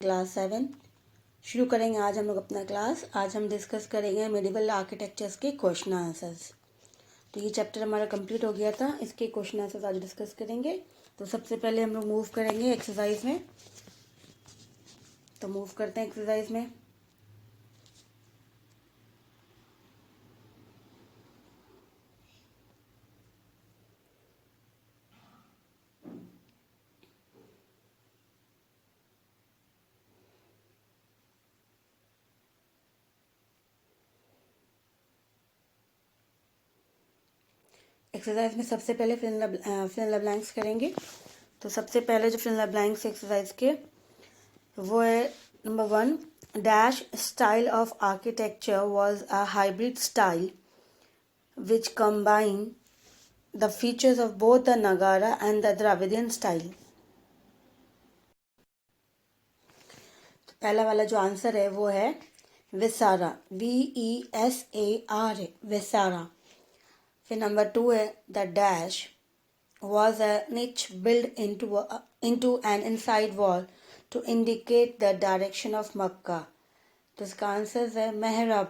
Class 7 शुरू करेंगे आज हम लोग अपना क्लास। आज हम डिस्कस करेंगे मेडिवल आर्किटेक्चर्स के क्वेश्चन आंसर्स। तो ये चैप्टर हमारा कंप्लीट हो गया था, इसके क्वेश्चन आंसर्स आज डिस्कस करेंगे। तो सबसे पहले हम लोग मूव करेंगे एक्सरसाइज में। तो मूव करते हैं एक्सरसाइज में। एक्सरसाइज में सबसे पहले फिल इन द ब्लैंक्स करेंगे। तो सबसे पहले जो fill in the blanks exercise के वो है number 1, dash style of architecture was a hybrid style which combine the features of both the Nagara and the Dravidian style। तो पहला वाला जो आंसर है वो है विसारा, VESAR, विसारा। फिर नंबर 2 है the dash was a niche built into an inside wall to indicate the direction of Makkah। तो इसका आंसर है मेहरब,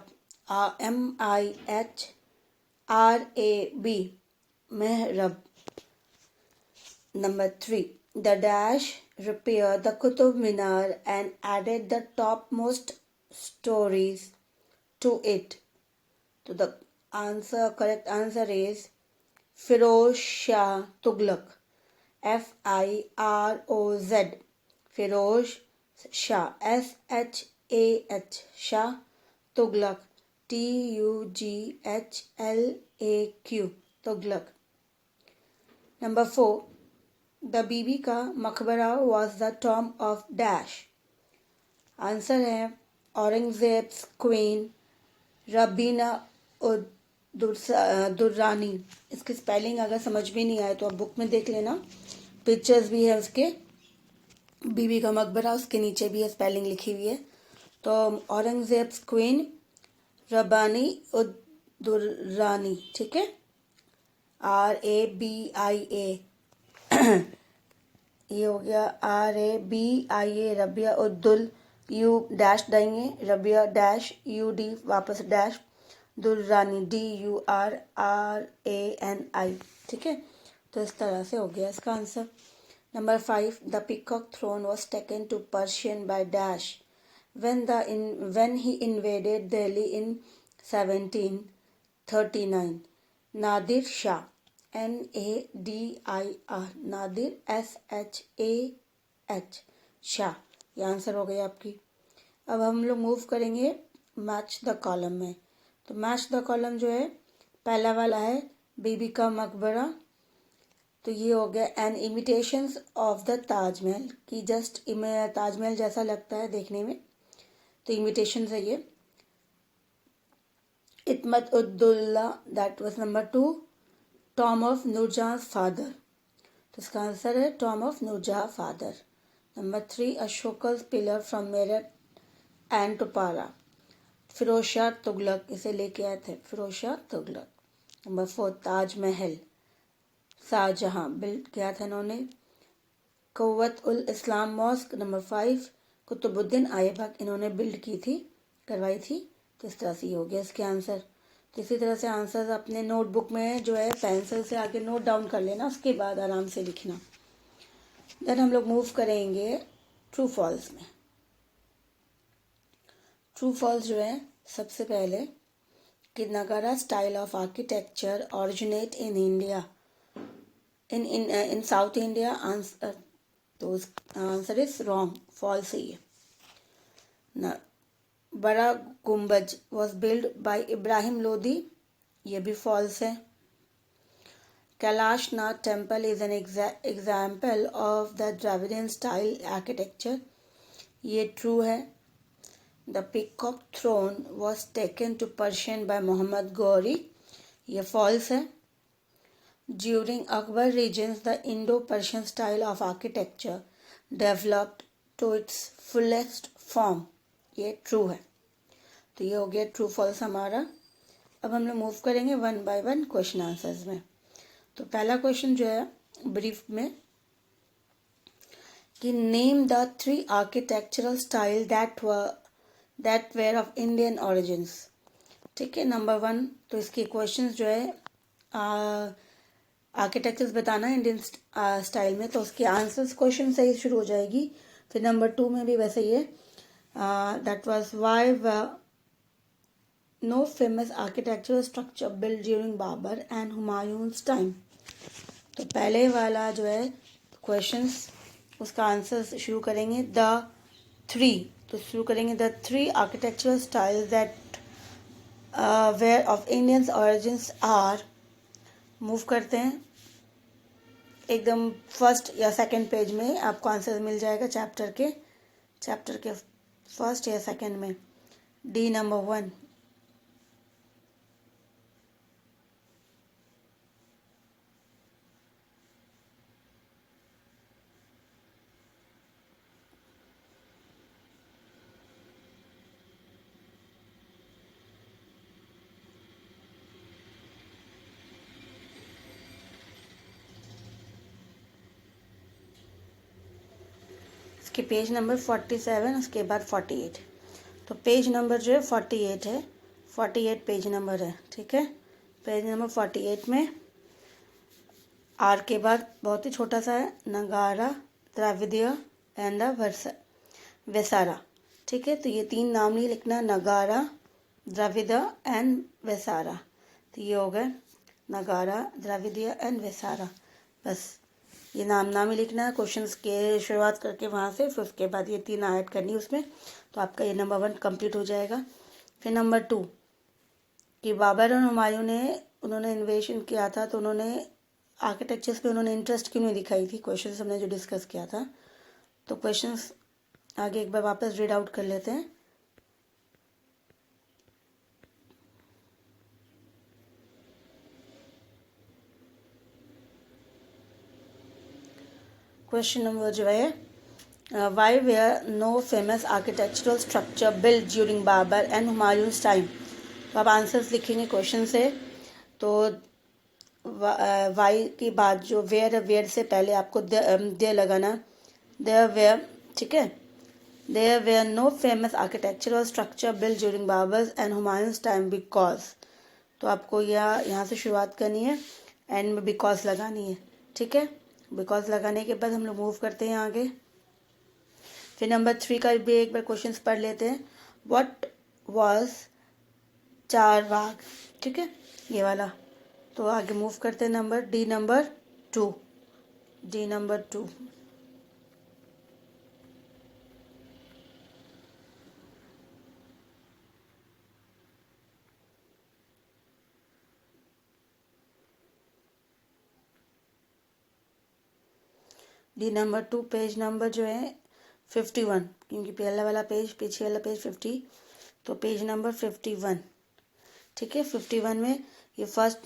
MIHRAB, मेहरब। Number 3, the dash repaired the Qutub Minar and added the topmost stories to it। So the correct answer is Firoz Shah Tughlaq, FIROZ, Firoz Shah, SHAH, Shah Tughlaq, TUGHLAQ, Tughlaq। Number 4, the बीबी का मकबरा was the tomb of dash। Answer है Aurangzeb's queen Rabina Durrani. इसकी spelling अगर समझ में नहीं आए तो आप बुक में देख लेना, पिक्चर्स भी है उसके। बीबी का मकबरा, उसके नीचे भी है स्पेलिंग लिखी हुई है। तो औरंगजेब्स क्वीन रबानी दुर्रानी, ठीक है, RABIA। ये हो गया RABIA, रबिया उद्दुल, यू डैश देंगे, रबिया डैश UD वापस डैश, दुर्रानी DURRANI, ठीक है। तो इस तरह से हो गया इसका answer. Number 5, the peacock throne was taken to Persian by dash when he invaded Delhi in 1739। Nadir Shah, NADIR, Nadir SHAH, Shah. ये आंसर हो गई आपकी। अब हम लोग मूव करेंगे मैच द कॉलम में। तो मैच द कॉलम जो है पहला वाला है बीबी का मकबरा। तो ये हो गया an imitations of the Taj Mahal, की जस्ट ताजमहल जैसा लगता है देखने में, तो इमिटेशन है ये। Itmad Uddaulah, that was number 2, tomb of Noorjahan father. तो इसका आंसर है tomb of Noorjahan father. Number 3, Ashokan pillar from Meerut and Topra, Firoz Shah Tughlaq इसे लेके आए थे, फिरोज शाह तुगलक। नंबर 4, ताजमहल शाहजहां बिल्ड किया था इन्होंने। कुव्वत उल इस्लाम मॉस्क, नंबर 5, कुतुबुद्दीन ऐबक इन्होंने बिल्ड की थी, करवाई थी। तो इस तरह से हो गया इसके आंसर। तो इसी तरह से आंसर अपने नोटबुक में जो है पेंसिल से आगे नोट डाउन कर लेना, उसके बाद आराम से लिखना। देन हम लोग मूव करेंगे ट्रू फॉल्स में। ट्रू फॉल्स जो है सबसे पहले कि Nagara style of architecture originate in India, in South India. Answer तो आंसर इज रॉन्ग, फॉल्स है ये ना। Bara Gumbad was build by Ibrahim Lodi, ये भी फॉल्स है। Kailash Nath temple is an example of the Dravidian style architecture, ये ट्रू है। The peacock throne was taken to Persian by Mohammad Ghori, ये फॉल्स है। During Akbar reigns the Indo Persian style of architecture developed to its fullest form, ये true है। तो ये हो गया ट्रू फॉल्स हमारा। अब हम लोग मूव करेंगे 1 बाय 1 क्वेश्चन आंसर्स में। तो पहला क्वेश्चन जो है ब्रीफ में कि name the 3 architectural style that were of Indian origins. ठीक है, नंबर 1 तो इसके क्वेश्चंस जो है आर्किटेक्चर्स बताना है इंडियन स्टाइल में, तो उसके आंसर्स क्वेश्चन से ही शुरू हो जाएगी। फिर नंबर 2 में भी वैसे ही है, that was why no famous architectural structure build during Babur and Humayun's time. तो पहले वाला जो है क्वेश्चंस, उसका आंसर शुरू करेंगे द 3, तो शुरू करेंगे the 3 architectural style that were of Indians origins are. Move करते हैं एकदम फर्स्ट या सेकंड पेज में, आपको आंसर मिल जाएगा चैप्टर के फर्स्ट या सेकंड में। डी नंबर 1, इसके पेज नंबर 47, उसके बाद 48। तो पेज नंबर जो है 48 है, 48 पेज नंबर है। ठीक है, पेज नंबर 48 में आर के बाद बहुत ही छोटा सा है, नगारा, द्राविडिया एंड वेसारा। ठीक है, तो ये 3 नाम नहीं लिखना, नगारा, द्राविड़ा एंड वेसारा। तो ये हो गए नगारा, द्राविडिया एंड वेसारा। बस ये नाम ही लिखना है क्वेश्चंस के शुरुआत करके वहाँ से, फिर उसके बाद ये 3 ऐड करनी उसमें, तो आपका ये नंबर 1 कंप्लीट हो जाएगा। फिर नंबर 2 कि बाबर और हुमायूं ने उन्होंने इन्वेशन किया था, तो उन्होंने आर्किटेक्चर्स पे उन्होंने इंटरेस्ट क्यों नहीं दिखाई थी, क्वेश्चंस हमने जो डिस्कस किया था। तो क्वेश्चंस आगे एक बार वापस रीड आउट कर लेते हैं। क्वेश्चन नंबर जो है, why were no famous architectural structure build during Babur and Humayun's time. तो आप आंसर्स लिखेंगे क्वेश्चन से। तो वाई की बात जो वेयर से पहले आपको दे लगाना, देयर वेयर। ठीक है, there were no famous architectural structure build during Babur's and Humayun's time because. तो आपको यहाँ से शुरुआत करनी है, एंड में बिकॉज लगानी है। ठीक है, बिकॉज लगाने के बाद हम लोग मूव करते हैं आगे। फिर नंबर 3 का भी एक बार क्वेश्चन पढ़ लेते हैं। What was Charbagh. ठीक है, ये वाला। तो आगे मूव करते हैं D number 2। D number 2, D number 2 page number जो है 51, क्योंकि पहला वाला पेज, पीछे वाला पेज 50, तो पेज नंबर 51। ठीक है, 51 में ये फर्स्ट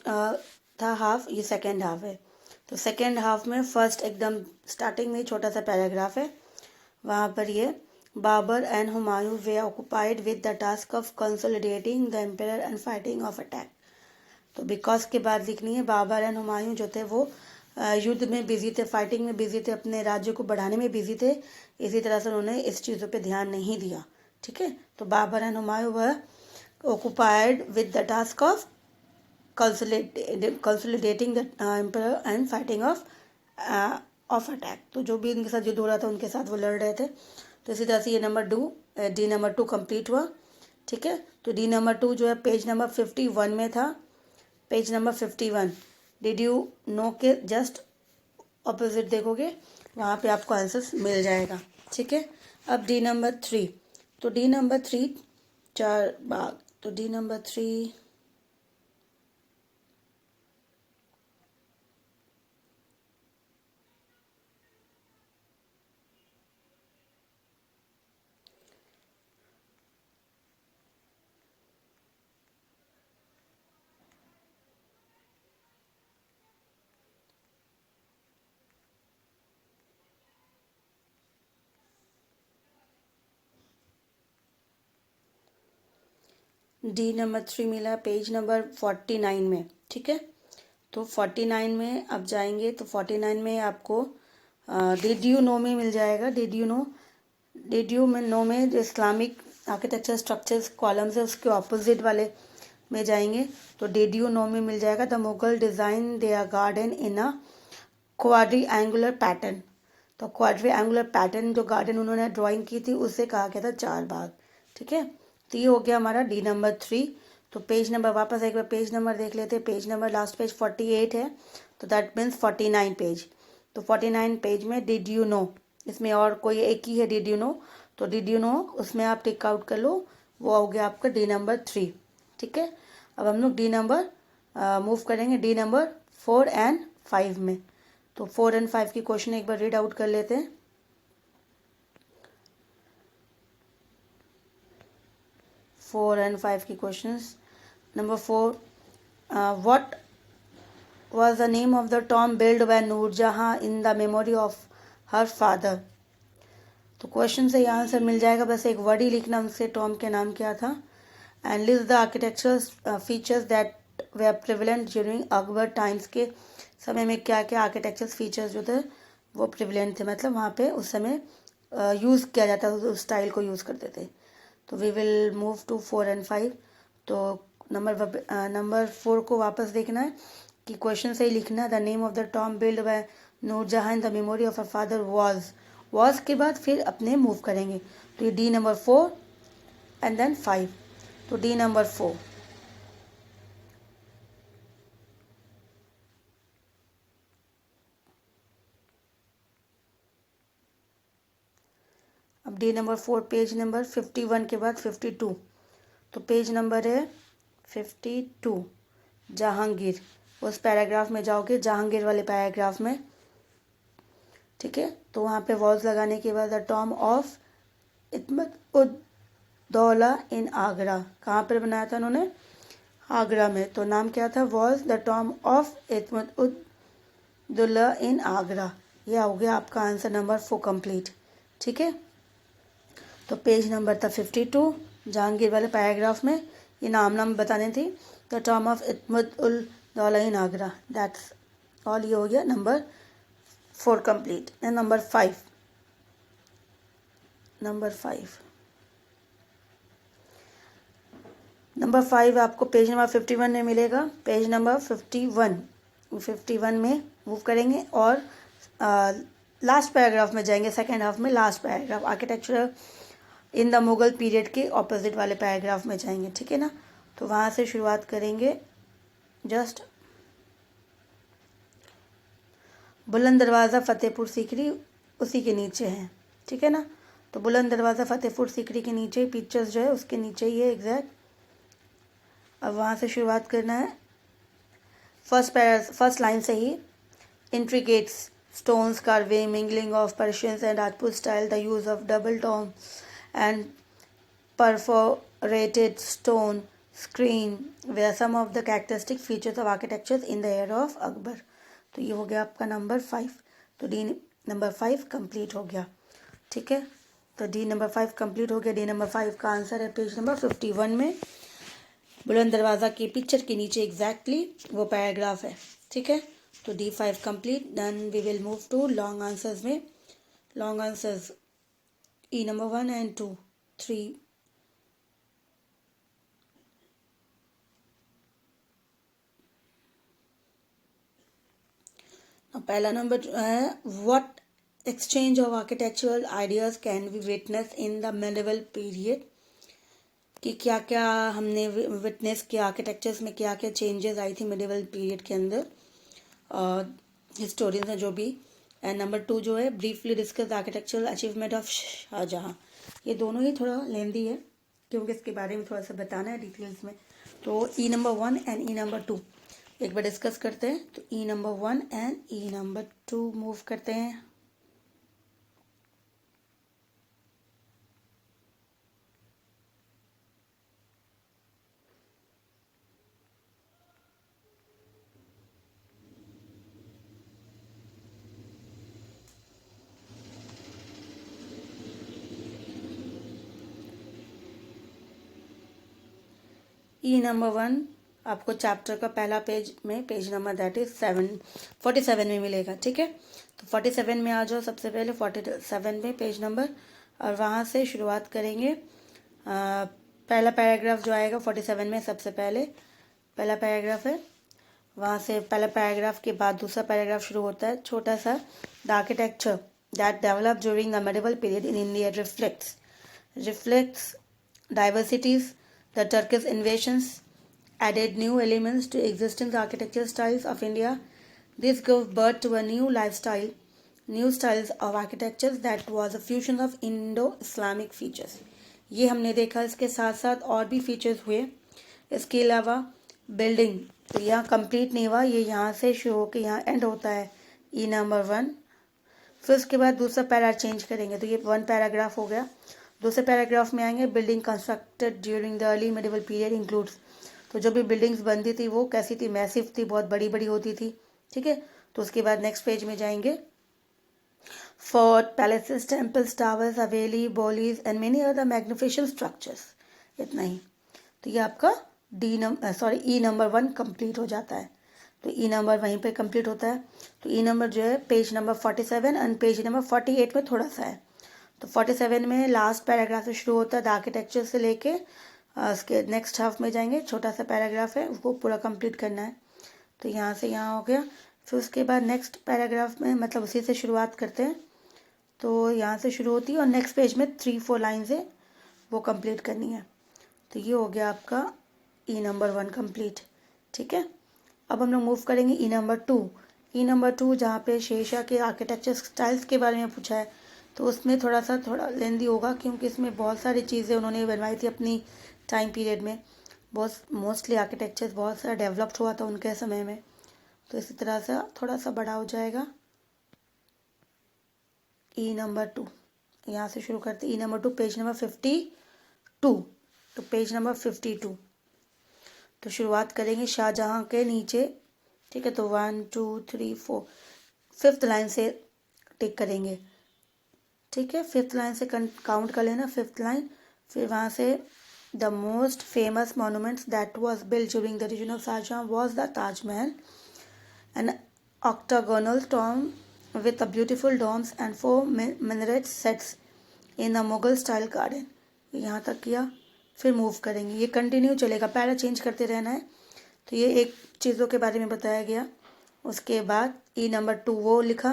था हाफ, ये सेकेंड हाफ है। तो सेकेंड हाफ में फर्स्ट एकदम स्टार्टिंग में छोटा सा पैराग्राफ है, वहाँ पर ये Babur and Humayun were occupied with the task of consolidating the empire and fighting off attack. तो बिकॉज के बाद लिखनी है, बाबर एंड हुमायूं जो थे वो युद्ध में बिजी थे, फाइटिंग में बिजी थे, अपने राज्य को बढ़ाने में बिजी थे, इसी तरह से उन्होंने इस चीज़ों पे ध्यान नहीं दिया। ठीक है, तो बाबर एंड हुमायूं वह occupied with the task of consolidating the emperor and fighting of attack। तो जो भी इनके साथ युद्ध हो रहा था उनके साथ वो लड़ रहे थे। तो इसी तरह से ये डी नंबर 2 कंप्लीट हुआ। ठीक है, तो डी नंबर 2 जो है पेज नंबर 51 में था, page number 51। Did you know के जस्ट ऑपोजिट देखोगे, वहाँ पे आपको आंसर्स मिल जाएगा। ठीक है, अब डी नंबर 3, तो डी नंबर 3 चारबाग। तो डी नंबर 3, डी नंबर 3 मिला पेज नंबर 49 में। ठीक है, तो 49 में आप जाएंगे तो 49 में आपको डिड यू नो में मिल जाएगा, डिड यू में नो में जो इस्लामिक आर्किटेक्चर स्ट्रक्चर्स कॉलम्स है उसके ऑपोजिट वाले में जाएंगे तो डिड यू नो में मिल जाएगा the Mughal design their garden in a quadrangular pattern. तो क्वाड्री एंगुलर पैटर्न जो गार्डन उन्होंने ड्राइंग की थी उससे कहा गया था 4 भाग। ठीक है, तो ये हो गया हमारा डी नंबर 3। तो पेज नंबर वापस एक बार पेज नंबर देख लेते हैं। पेज नंबर लास्ट पेज 48 है, तो दैट मीन्स 49 पेज। तो 49 पेज में डिड यू नो, इसमें और कोई एक ही है डिड यू नो, तो डिड यू नो उसमें आप टिक आउट कर लो, वो हो गया आपका डी नंबर 3। ठीक है, अब हम लोग डी नंबर मूव करेंगे डी नंबर 4 एंड 5 में। तो 4 एंड 5 की क्वेश्चन एक बार रीड आउट कर लेते हैं। 4 एंड 5 की questions. Number 4, what was the name of the tomb built by Nur Jahan in the memory of her father। तो क्वेश्चन से यहाँ आंसर मिल जाएगा, बस एक वर्ड ही लिखना उनसे टॉम के नाम क्या था। And list the architectural features that way prevalent during Akbar times, के समय में क्या क्या आर्किटेक्चरल फीचर्स जो थे वो प्रिवलेंट थे, मतलब वहाँ पे उस समय यूज़ किया जाता था, उस स्टाइल को यूज़ करते थे। तो we will move to 4 and 5। तो नंबर 4 को वापस देखना है कि क्वेश्चन से ही लिखना है। The name of the tomb build by Nur Jahan in the memory of a father was के बाद फिर अपने मूव करेंगे। तो ये डी नंबर 4 एंड देन 5। तो डी नंबर 4, अब डी नंबर 4 पेज नंबर 51 के बाद 52। तो पेज नंबर है 52 जहांगीर, उस पैराग्राफ में जाओगे जहांगीर वाले पैराग्राफ में। ठीक है, तो वहाँ पे वॉल्स लगाने के बाद the tomb of इतमत ud Daula in Agra, कहाँ पर बनाया था उन्होंने, आगरा में। तो नाम क्या था, was the tomb of इतमत ud Daula in Agra. यह हो गया आपका आंसर नंबर 4 कंप्लीट। ठीक है, तो पेज नंबर था 52 जहांगीर वाले पैराग्राफ में ये नाम बताने थी, the tomb of Itmad ul Daula in Agra, that's all. ये हो गया number 4 complete. And number 5, number 5 आपको पेज नंबर 51 में मिलेगा। पेज नंबर 51 में मूव करेंगे और लास्ट पैराग्राफ में जाएंगे, सेकेंड हाफ में last paragraph architecture in the Mughal period के ऑपोजिट वाले पैराग्राफ में जाएंगे। ठीक है ना, तो वहाँ से शुरुआत करेंगे। जस्ट बुलंद दरवाज़ा फतेहपुर सीकरी उसी के नीचे है। ठीक है ना, तो बुलंद दरवाज़ा फतेहपुर सीकरी के नीचे पिक्चर्स जो है उसके नीचे ही है एग्जैक्ट। अब वहाँ से शुरुआत करना है फर्स्ट लाइन से ही। Intricates stones carving mingling of Persians and Rajput style, the use of double tomb and perforated stone screen were some of the characteristic features of architecture in the era of Akbar। तो ये हो गया आपका number 5। तो D number 5 complete हो गया। ठीक है, तो डी नंबर 5 कंप्लीट हो गया। डी नंबर 5 का आंसर है पेज नंबर 51 में बुलंद दरवाज़ा की पिक्चर के नीचे एग्जैक्टली वो पैराग्राफ है। ठीक है, तो D5 complete. Then we will move to long answers में। Long answers E number 1 and 2 3। पहला नंबर है what exchange of architectural ideas can be witness in the medieval period, कि क्या क्या हमने विटनेस किया आर्किटेक्चर्स में, क्या क्या चेंजेस आई थी मेडिवल पीरियड के अंदर, हिस्टोरियंस हैं जो भी। एंड नंबर 2 जो है briefly discuss architectural achievement of Shah Jahan. ये दोनों ही थोड़ा लेंदी है क्योंकि इसके बारे में थोड़ा सा बताना है डिटेल्स में। तो E number 1 and E number 2 एक बार डिस्कस करते हैं। तो E number 1 and E number 2 move करते हैं। ई नंबर 1 आपको चैप्टर का पहला पेज में पेज नंबर दैट इज 47 में मिलेगा। ठीक है, तो 47 में आ जाओ सबसे पहले, 47 में पेज नंबर, और वहाँ से शुरुआत करेंगे। पहला पैराग्राफ जो आएगा 47 में, सबसे पहले पहला पैराग्राफ है, वहाँ से पहला पैराग्राफ के बाद दूसरा पैराग्राफ शुरू होता है छोटा सा। The architecture that develop during the medieval period in India reflects diversities. The Turkish invasions added new elements to existing architectural styles of India. This gave birth to a new styles of architecture that was a fusion of Indo-Islamic features. ये हमने देखा, इसके साथ साथ और भी features हुए। इसके अलावा बिल्डिंग तो यहाँ कंप्लीट नहीं हुआ, ये यहाँ से शुरू होकर यहाँ एंड होता है ई नंबर 1। फिर उसके बाद दूसरा पैरा चेंज करेंगे, तो ये 1 पैराग्राफ हो गया। दूसरे पैराग्राफ में आएंगे, building constructed during the early medieval period includes, तो जो भी बिल्डिंग्स बनती थी वो कैसी थी, मैसिव थी, बहुत बड़ी बड़ी होती थी। ठीक है, तो उसके बाद नेक्स्ट पेज में जाएंगे, fort, palaces, temples, towers, haveli, baolis and many other magnificent structures. इतना ही, तो ये आपका ई नंबर 1 कंप्लीट हो जाता है। तो ई नंबर वहीं पे कंप्लीट होता है। तो ई नंबर जो है page number 47 and page number 48 में थोड़ा सा है। तो 47 में लास्ट पैराग्राफ से शुरू होता है, द आर्किटेक्चर से लेके उसके नेक्स्ट हाफ में जाएंगे, छोटा सा पैराग्राफ है, उसको पूरा कंप्लीट करना है। तो यहाँ से यहाँ हो गया। फिर उसके बाद नेक्स्ट पैराग्राफ में मतलब उसी से शुरुआत करते हैं, तो यहाँ से शुरू होती है और नेक्स्ट पेज में 3-4 लाइन्स है वो कंप्लीट करनी है। तो ये हो गया आपका ई नंबर 1 कंप्लीट। ठीक है, अब हम लोग मूव करेंगे ई नंबर 2। ई नंबर 2 जहाँ पे शेरशाह के आर्किटेक्चर स्टाइल्स के बारे में पूछा है, तो उसमें थोड़ा लेंदी होगा, क्योंकि इसमें बहुत सारी चीज़ें उन्होंने बनवाई थी अपनी टाइम पीरियड में। बहुत मोस्टली आर्किटेक्चर बहुत सारा डेवलप्ड हुआ था उनके समय में, तो इसी तरह से थोड़ा सा बड़ा हो जाएगा। ई नंबर 2 यहाँ से शुरू करते, ई नंबर 2 पेज नंबर 52। तो पेज नंबर 52 तो शुरुआत करेंगे शाहजहाँ के नीचे। ठीक है, तो 1 2 3 4 5th लाइन से टिक करेंगे। ठीक है, 5th लाइन से काउंट कर लेना, 5th लाइन। फिर वहाँ से the most famous monuments that was built during the reign of Shah Jahan was the Taj Mahal, an octagonal tomb with a beautiful domes and 4 minaret sets in a Mughal style garden। यहाँ तक किया, फिर move करेंगे, ये continue चलेगा, पैरा चेंज करते रहना है। तो ये एक चीज़ों के बारे में बताया गया। उसके बाद ई नंबर 2 वो लिखा,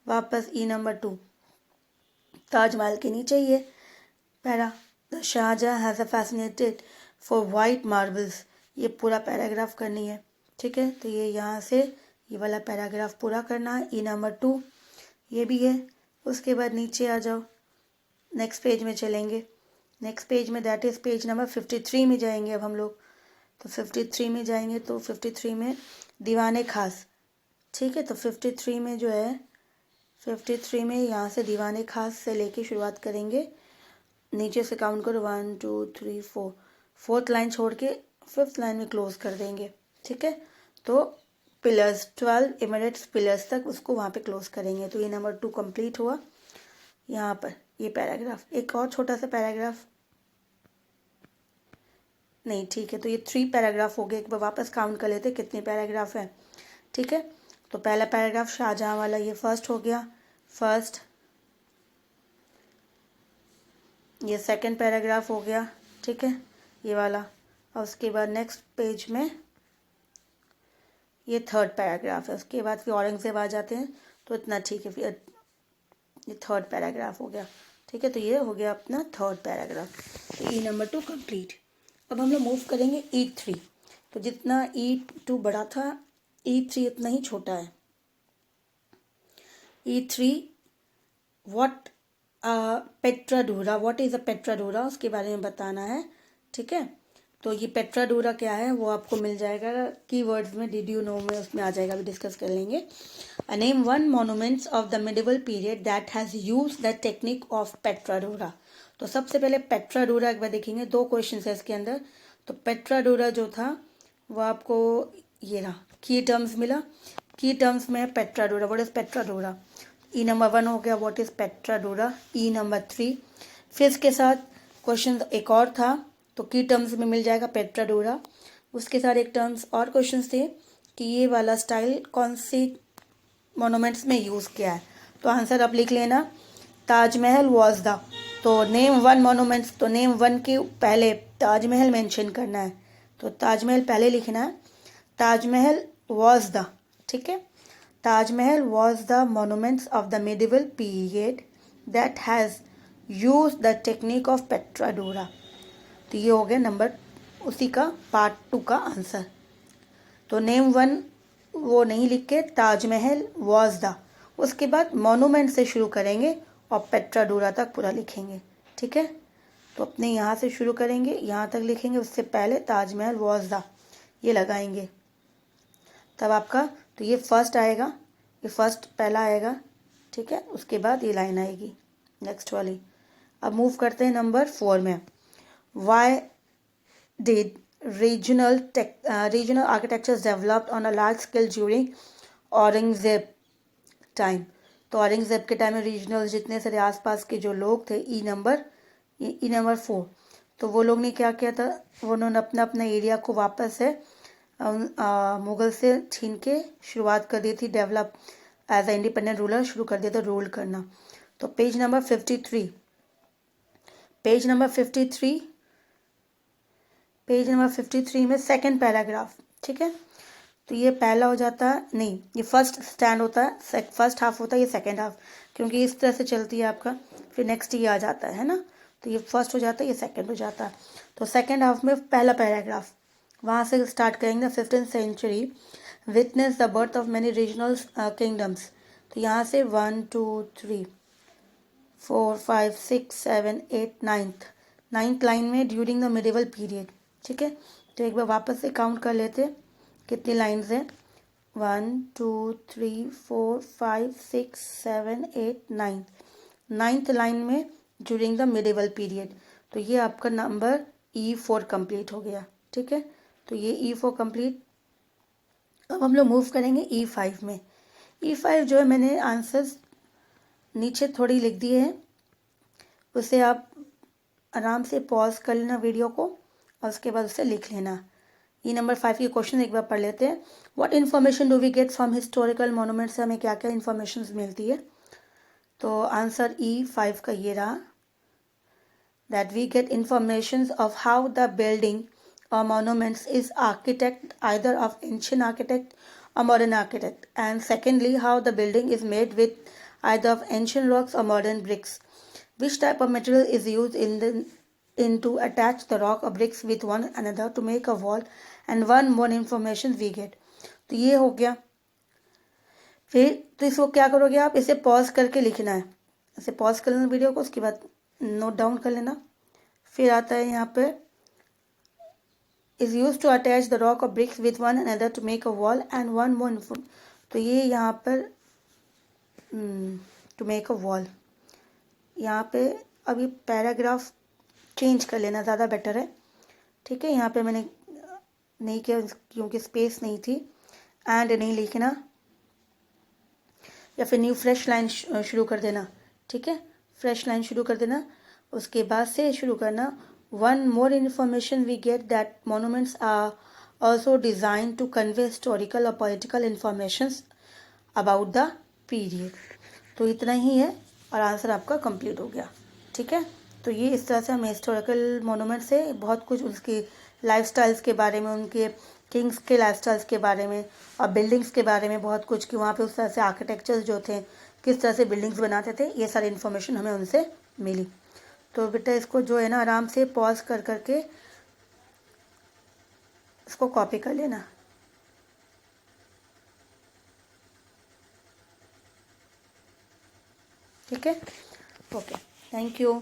वापस ई नंबर 2 ताजमहल के नीचे ये para, the Shah Jahan has a fascinated for white marbles, ये पूरा पैराग्राफ करनी है। ठीक है, तो ये यहाँ से ये वाला पैराग्राफ पूरा करना है। ई नंबर 2 ये भी है। उसके बाद नीचे आ जाओ, नेक्स्ट पेज में चलेंगे। नेक्स्ट पेज में दैट इज़ पेज नंबर 53 में जाएंगे अब हम लोग। तो 53 में जाएंगे, तो 53 में दीवाने खास। ठीक है, तो 53 में जो है 53 में यहाँ से दीवाने खास से लेके शुरुआत करेंगे, नीचे से काउंट करो 1 2 3 4, 4th लाइन छोड़ के 5th लाइन में क्लोज कर देंगे। ठीक है, तो पिलर्स 12 इमिरेट्स पिलर्स तक उसको वहाँ पे क्लोज करेंगे। तो ये नंबर 2 कंप्लीट हुआ। यहाँ पर ये पैराग्राफ, एक और छोटा सा पैराग्राफ नहीं, ठीक है, तो ये 3 पैराग्राफ हो गए। एक बार वापस काउंट कर लेते कितने पैराग्राफ हैं। ठीक है, तो पहला पैराग्राफ शाहजहाँ वाला ये फर्स्ट हो गया, फर्स्ट। ये सेकंड पैराग्राफ हो गया। ठीक है, ये वाला। और उसके बाद नेक्स्ट पेज में ये 3rd पैराग्राफ है। उसके बाद फिर औरंगजेब आ जाते हैं, तो इतना ठीक है, फिर ये 3rd पैराग्राफ हो गया। ठीक है, तो ये हो गया अपना 3rd पैराग्राफ। तो ई नंबर 2 कंप्लीट। अब हम लोग मूव करेंगे E3। तो जितना E2 बड़ा था, E3 इतना ही छोटा है। E3 what pietra dura, what is a pietra dura, उसके बारे में बताना है। ठीक है, तो ये पेट्राडूरा क्या है वो आपको मिल जाएगा कीवर्ड्स में, डिड यू नो में, उसमें आ जाएगा, अभी डिस्कस कर लेंगे। Name 1 monuments of the medieval period that has use the technique of pietra dura. तो सबसे पहले पेट्राडूरा एक बार देखेंगे, 2 क्वेश्चन है इसके अंदर। तो पेट्राडूरा जो था वो आपको ये रहा, की टर्म्स मिला। की टर्म्स में पेट्राडूरा, व्हाट इज पेट्राडूरा। ई नंबर 1 हो गया, व्हाट इज पेट्राडूरा। ई नंबर 3 फिर इसके साथ क्वेश्चन एक और था, तो की टर्म्स में मिल जाएगा पेट्राडूरा। उसके साथ एक टर्म्स और क्वेश्चंस थे कि ये वाला स्टाइल कौन सी मोनूमेंट्स में यूज़ किया है। तो आंसर आप लिख लेना, ताजमहल वॉज द, तो नेम वन मोनूमेंट्स, तो नेम वन के पहले ताजमहल मेंशन करना है, तो ताजमहल पहले लिखना है, ताजमहल वॉज द, ठीक है। Taj Mahal was the monuments of the medieval period that has use the technique of pietra dura. तो ये हो गया नंबर उसी का पार्ट 2 का आंसर। तो नेम वन वो नहीं लिख के ताजमहल वॉज द, उसके बाद मोनूमेंट से शुरू करेंगे और पेट्राडोरा तक पूरा लिखेंगे, ठीक है। तो अपने यहाँ से शुरू करेंगे, यहाँ तक लिखेंगे, उससे पहले ताजमहल वॉज द ये लगाएंगे, तब आपका, तो ये फर्स्ट आएगा, ये फर्स्ट पहला आएगा, ठीक है। उसके बाद ये लाइन आएगी नेक्स्ट वाली। अब मूव करते हैं नंबर 4 में। Why did regional architectures developed on a large scale during Aurangzeb time. तो औरंगजेब के टाइम में रीजनल जितने सारे आसपास के जो लोग थे, ई नंबर 4, तो वो लोग ने क्या किया था, उन्होंने अपना अपना एरिया को वापस से मुगल से छीन के शुरुआत कर दी थी, develop as a independent ruler शुरू कर दिया था रूल करना। तो पेज नंबर 53, पेज नंबर 53 में सेकंड पैराग्राफ, ठीक है। तो ये पहला हो जाता है, नहीं ये फर्स्ट स्टैंड होता है, फर्स्ट हाफ होता है, ये सेकंड हाफ, क्योंकि इस तरह से चलती है आपका, फिर नेक्स्ट ये आ जाता है ना। तो ये फर्स्ट हो जाता है, ये सेकंड हो जाता है। तो सेकंड हाफ में पहला पैराग्राफ, वहाँ से स्टार्ट करेंगे। 15th century witness the birth of many regional kingdoms. तो यहाँ से 1 2 3 4 5 6 7 8 नाइन्थ लाइन में ड्यूरिंग द मिडिवल पीरियड, ठीक है। तो एक बार वापस से काउंट कर लेते कितनी लाइन्स हैं, 1 2 3 4 5 6 7 8 नाइन्थ लाइन में ड्यूरिंग द मिडिवल पीरियड। तो ये आपका नंबर E4 कंप्लीट हो गया, ठीक है। तो ये E4 कंप्लीट। अब हम लोग मूव करेंगे E5 में। E5 जो है मैंने आंसर्स नीचे थोड़ी लिख दिए हैं, उसे आप आराम से पॉज कर लेना वीडियो को और उसके बाद उसे लिख लेना। ये नंबर 5 के क्वेश्चन एक बार पढ़ लेते हैं। What information do we get from historical monuments से हमें क्या क्या इन्फॉर्मेशन मिलती है। तो आंसर E5 का ये रहा, that we get information of how the building or monuments is architect either of ancient architect or modern architect, and secondly how the building is made with either of ancient rocks or modern bricks, which type of material is used in to attach the rock or bricks with one another to make a wall, and one more information we get। तो ये हो गया। फिर तो इसको क्या करोगे आप, इसे पॉज करके लिखना है, इसे पॉज कर लेना वीडियो को, उसके बाद नोट डाउन कर लेना। फिर आता है यहाँ पे is used to attach the rock or bricks with one another to make a wall, and one more तो ये यहाँ पर to make a wall, यहाँ पे अभी पैराग्राफ चेंज कर लेना ज़्यादा बेटर है, ठीक है। यहाँ पे मैंने नहीं किया क्योंकि स्पेस नहीं थी, एंड नहीं लिखना, या फिर न्यू फ्रेश लाइन शुरू कर देना, ठीक है। फ्रेश लाइन शुरू कर देना, उसके बाद से शुरू करना। One more information we get that monuments are also designed to convey historical or political informations about the period। तो इतना ही है और आंसर आपका कंप्लीट हो गया, ठीक है। तो ये इस तरह से हम हिस्टोरिकल मोनूमेंट से बहुत कुछ उसके लाइफस्टाइल्स के बारे में, उनके किंग्स के लाइफस्टाइल्स के बारे में और बिल्डिंग्स के बारे में बहुत कुछ, कि वहाँ पे उस तरह से आर्किटेक्चर्स जो थे किस तरह से बिल्डिंग्स बनाते थे, ये सारी इन्फॉर्मेशन हमें उनसे मिली। तो बेटा इसको जो है ना आराम से पॉज कर करके इसको कॉपी कर लेना, ठीक है। Okay, thank you.